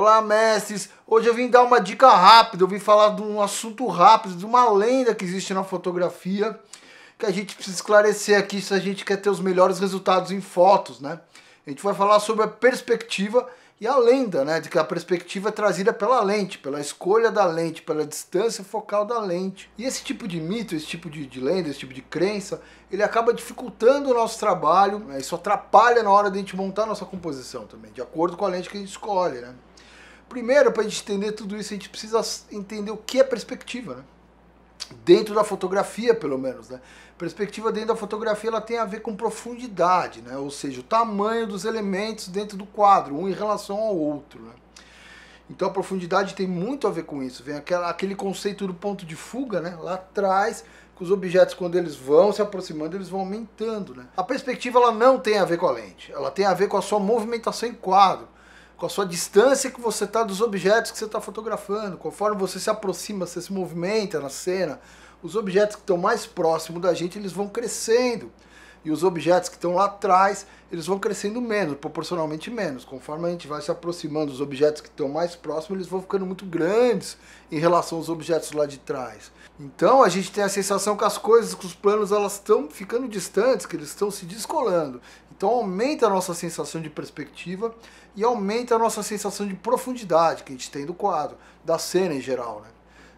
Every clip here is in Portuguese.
Olá, mestres! Hoje eu vim dar uma dica rápida, eu vim falar de um assunto rápido, de uma lenda que existe na fotografia, que a gente precisa esclarecer aqui se a gente quer ter os melhores resultados em fotos, né? A gente vai falar sobre a perspectiva e a lenda, né? De que a perspectiva é trazida pela lente, pela escolha da lente, pela distância focal da lente. E esse tipo de mito, esse tipo de lenda, esse tipo de crença, ele acaba dificultando o nosso trabalho, né? Isso atrapalha na hora de a gente montar a nossa composição também, de acordo com a lente que a gente escolhe, né? Primeiro, para a gente entender tudo isso, a gente precisa entender o que é perspectiva, né? Dentro da fotografia, pelo menos, né? Perspectiva dentro da fotografia, ela tem a ver com profundidade, né? Ou seja, o tamanho dos elementos dentro do quadro, um em relação ao outro, né? Então a profundidade tem muito a ver com isso. Vem aquele conceito do ponto de fuga, né? Lá atrás, que os objetos, quando eles vão se aproximando, eles vão aumentando, né? A perspectiva, ela não tem a ver com a lente. Ela tem a ver com a sua movimentação em quadro, com a sua distância que você está dos objetos que você está fotografando. Conforme você se aproxima, você se movimenta na cena, os objetos que estão mais próximos da gente, eles vão crescendo. E os objetos que estão lá atrás, eles vão crescendo menos, proporcionalmente menos. Conforme a gente vai se aproximando dos objetos que estão mais próximos, eles vão ficando muito grandes em relação aos objetos lá de trás. Então a gente tem a sensação que as coisas, que os planos, elas estão ficando distantes, que eles estão se descolando. Então aumenta a nossa sensação de perspectiva e aumenta a nossa sensação de profundidade que a gente tem do quadro, da cena em geral, né?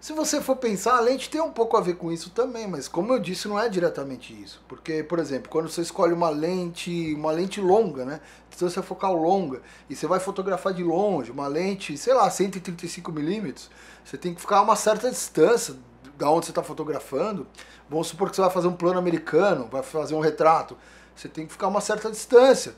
Se você for pensar, a lente tem um pouco a ver com isso também, mas como eu disse, não é diretamente isso. Porque, por exemplo, quando você escolhe uma lente longa, né? Distância focal longa, e você vai fotografar de longe, uma lente, sei lá, 135mm, você tem que ficar a uma certa distância da onde você está fotografando. Vamos supor que você vai fazer um plano americano, vai fazer um retrato, você tem que ficar a uma certa distância.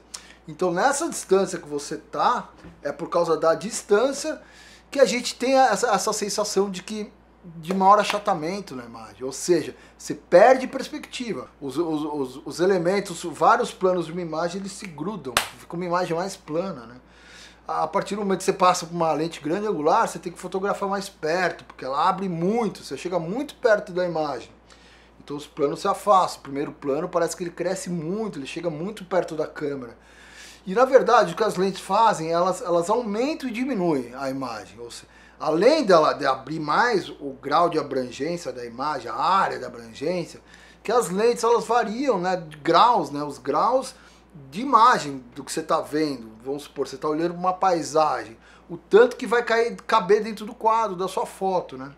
Então nessa distância que você está, é por causa da distância que a gente tem essa sensação de maior achatamento na imagem, ou seja, você perde perspectiva. Os elementos, vários planos de uma imagem, eles se grudam, fica uma imagem mais plana, né? A partir do momento que você passa por uma lente grande angular, você tem que fotografar mais perto, porque ela abre muito, você chega muito perto da imagem. Então os planos se afastam. O primeiro plano parece que ele cresce muito, ele chega muito perto da câmera. E na verdade o que as lentes fazem, elas aumentam e diminuem a imagem. Ou seja, além de abrir mais o grau de abrangência da imagem, a área de abrangência, que as lentes elas variam, né, de graus, né, os graus de imagem do que você está vendo. Vamos supor, você está olhando uma paisagem, o tanto que vai caber dentro do quadro, da sua foto, né?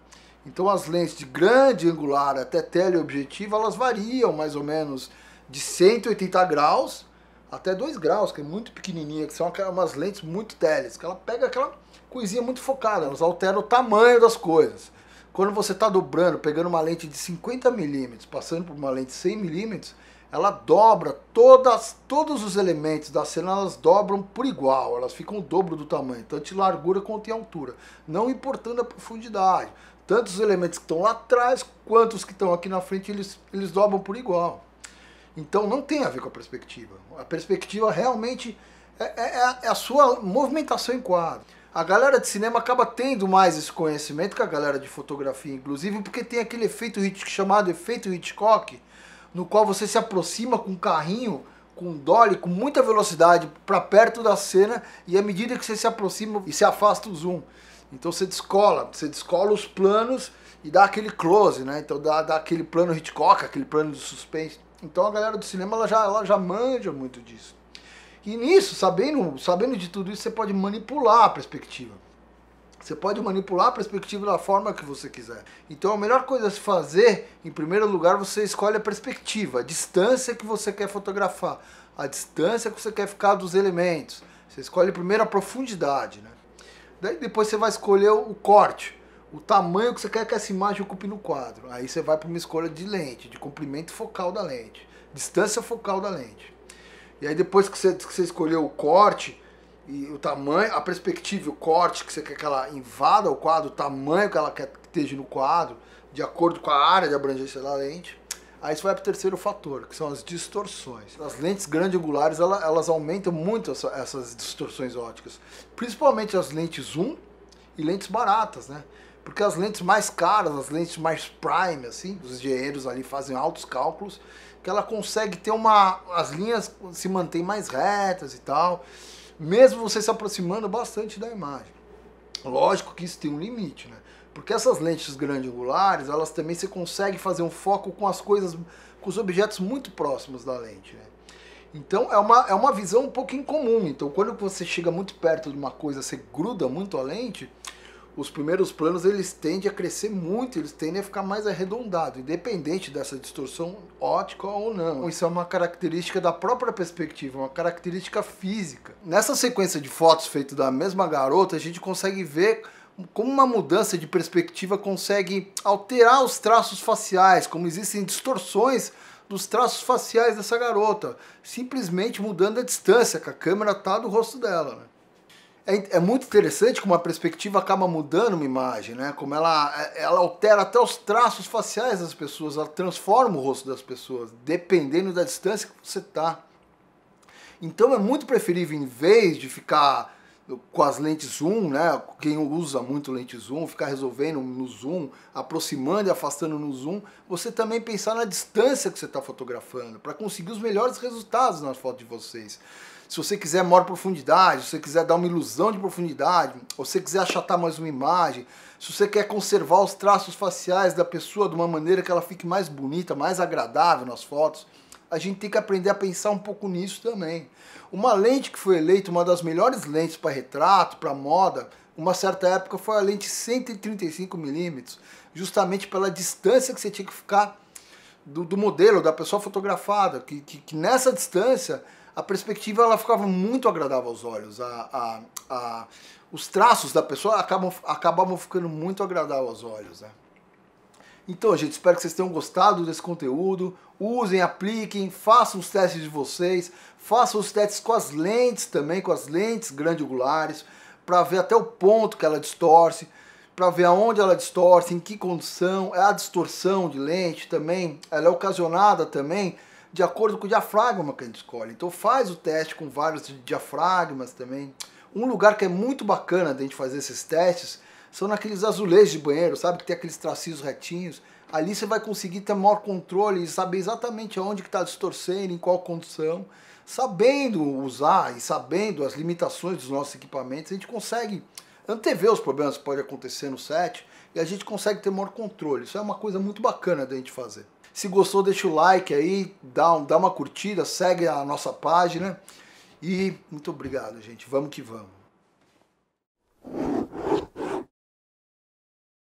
Então as lentes de grande angular até teleobjetiva, elas variam mais ou menos de 180 graus até 2 graus, que é muito pequenininha, que são umas lentes muito teles, que ela pega aquela coisinha muito focada, elas alteram o tamanho das coisas. Quando você está dobrando, pegando uma lente de 50mm, passando por uma lente de 100mm, ela dobra, todos os elementos da cena, elas dobram por igual, elas ficam o dobro do tamanho, tanto de largura quanto em altura, não importando a profundidade. Tanto os elementos que estão lá atrás, quanto os que estão aqui na frente, eles dobram por igual. Então não tem a ver com a perspectiva. A perspectiva realmente é a sua movimentação em quadro. A galera de cinema acaba tendo mais esse conhecimento que a galera de fotografia, inclusive, porque tem aquele efeito chamado efeito Hitchcock, no qual você se aproxima com um carrinho, com um dolly, com muita velocidade para perto da cena, e à medida que você se aproxima e se afasta o zoom. Então você descola os planos e dá aquele close, né? Então dá aquele plano Hitchcock, aquele plano de suspense. Então a galera do cinema ela já manja muito disso. E nisso, sabendo de tudo isso, você pode manipular a perspectiva. Você pode manipular a perspectiva da forma que você quiser. Então a melhor coisa a se fazer, em primeiro lugar, você escolhe a perspectiva, a distância que você quer fotografar, a distância que você quer ficar dos elementos. Você escolhe primeiro a profundidade, né? Daí depois você vai escolher o corte, o tamanho que você quer que essa imagem ocupe no quadro. Aí você vai para uma escolha de lente, de comprimento focal da lente, distância focal da lente. E aí depois que você escolheu o corte e o tamanho, a perspectiva e o corte que você quer que ela invada o quadro, o tamanho que ela quer que esteja no quadro, de acordo com a área de abrangência da lente, aí você vai para o terceiro fator, que são as distorções. As lentes grande angulares, elas aumentam muito essas distorções ópticas, principalmente as lentes zoom e lentes baratas, né? Porque as lentes mais caras, as lentes mais prime, assim, os engenheiros ali fazem altos cálculos, que ela consegue ter as linhas se mantêm mais retas e tal, mesmo você se aproximando bastante da imagem. Lógico que isso tem um limite, né? Porque essas lentes grande-angulares, elas também você consegue fazer um foco com as coisas, com os objetos muito próximos da lente, né? Então é uma visão um pouco incomum. Então quando você chega muito perto de uma coisa, você gruda muito a lente, os primeiros planos eles tendem a crescer muito, eles tendem a ficar mais arredondados, independente dessa distorção óptica ou não. Isso é uma característica da própria perspectiva, uma característica física. Nessa sequência de fotos feitas da mesma garota, a gente consegue ver como uma mudança de perspectiva consegue alterar os traços faciais, como existem distorções dos traços faciais dessa garota, simplesmente mudando a distância que a câmera está do rosto dela, né? É muito interessante como a perspectiva acaba mudando uma imagem, né? Como ela altera até os traços faciais das pessoas, ela transforma o rosto das pessoas, dependendo da distância que você está. Então é muito preferível, em vez de ficar com as lentes zoom, né? Quem usa muito lente zoom, ficar resolvendo no zoom, aproximando e afastando no zoom, você também pensar na distância que você está fotografando, para conseguir os melhores resultados nas fotos de vocês. Se você quiser maior profundidade, se você quiser dar uma ilusão de profundidade, ou se você quiser achatar mais uma imagem, se você quer conservar os traços faciais da pessoa de uma maneira que ela fique mais bonita, mais agradável nas fotos, a gente tem que aprender a pensar um pouco nisso também. Uma lente que foi eleita uma das melhores lentes para retrato, para moda, uma certa época foi a lente 135mm, justamente pela distância que você tinha que ficar do modelo, da pessoa fotografada, que nessa distância a perspectiva ela ficava muito agradável aos olhos, os traços da pessoa acabavam ficando muito agradáveis aos olhos, né? Então, gente, espero que vocês tenham gostado desse conteúdo. Usem, apliquem, façam os testes de vocês, façam os testes com as lentes também, com as lentes grande-angulares, para ver até o ponto que ela distorce, para ver aonde ela distorce, em que condição. A distorção de lente também, ela é ocasionada também de acordo com o diafragma que a gente escolhe. Então faz o teste com vários diafragmas também. Um lugar que é muito bacana de a gente fazer esses testes são naqueles azulejos de banheiro, sabe? Que tem aqueles tracinhos retinhos. Ali você vai conseguir ter maior controle e saber exatamente aonde que está distorcendo, em qual condição. Sabendo usar e sabendo as limitações dos nossos equipamentos, a gente consegue antever os problemas que podem acontecer no set e a gente consegue ter maior controle. Isso é uma coisa muito bacana da gente fazer. Se gostou, deixa o like aí, dá uma curtida, segue a nossa página e muito obrigado, gente. Vamos que vamos.